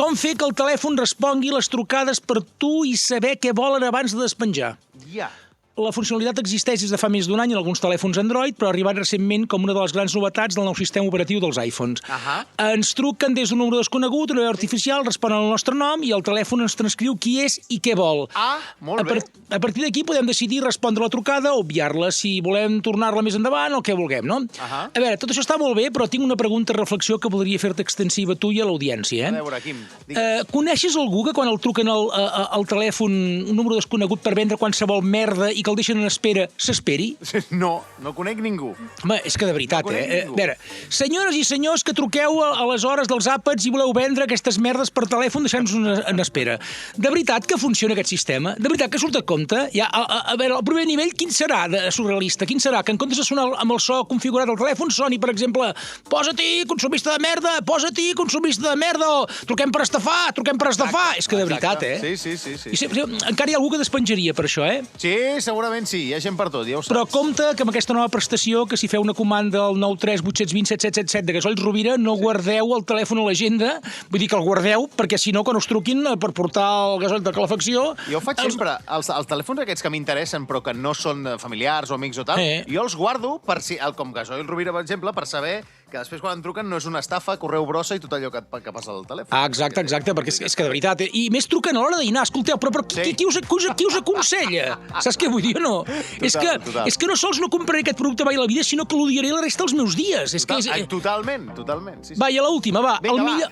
Com fer que el telèfon respongui les trucades per tu i saber què volen abans de despenjar? Ja. La funcionalitat existeix des de fa més d'un any en alguns telèfons Android, però ha arribat recentment com una de les grans novetats del nou sistema operatiu dels iPhones. Ens truquen des d'un número desconegut, una veu artificial, responen al nostre nom i el telèfon ens transcriu qui és i què vol. Molt bé. A partir d'aquí podem decidir respondre la trucada o obviar-la, si volem tornar-la més endavant o el que vulguem, no? A veure, tot això està molt bé, però tinc una pregunta reflexió que voldria fer-te extensiva a tu i a l'audiència. A veure, Quim, digues. Coneixes algú que quan el truquen al telèfon un número desconegut per vendre qualsevol merda i que el deixen en espera, s'esperi? No conec ningú. Home, és que de veritat, No conec ningú. A veure, senyores i senyors que truqueu a les hores dels àpats i voleu vendre aquestes merdes per telèfon deixant-nos en espera. De veritat que funciona aquest sistema? De veritat que surt a compte? Ja, a veure, el primer nivell, quin serà de surrealista? Quin serà? Que en comptes de sonar amb el so configurat al telèfon soni, per exemple, posa-t'hi, consumista de merda, posa-t'hi, consumista de merda, o truquem per estafar, truquem per estafar. És que de veritat, Sí. I encara hi ha algú que despenjaria per això, Sí, segurament sí, hi ha gent per tot, ja ho saps. Però compte que amb aquesta nova prestació, que si feu una comanda al 93 820 777 de Gasolls Rovira, no guardeu el telèfon a l'agenda, vull dir que el guardeu, perquè si no, quan us truquin per portar el gasoll de calefacció... Jo ho faig sempre, els telèfons aquests que m'interessen, però que no són familiars o amics o tal, jo els guardo, per si, com Gasoll Rovira, per exemple, per saber que després quan em truquen no és una estafa, correu brossa i tot allò que passa al telèfon. Exacte, perquè és que de veritat... I més truquen a l'hora de dinar, escolteu, però qui us aconsella? Saps què vull dir o no? Total. És que no sols no compraré aquest producte mai a la vida, sinó que l'odiaré la resta dels meus dies. Totalment. Sí. Va, i a l'última, va. Vinga, va.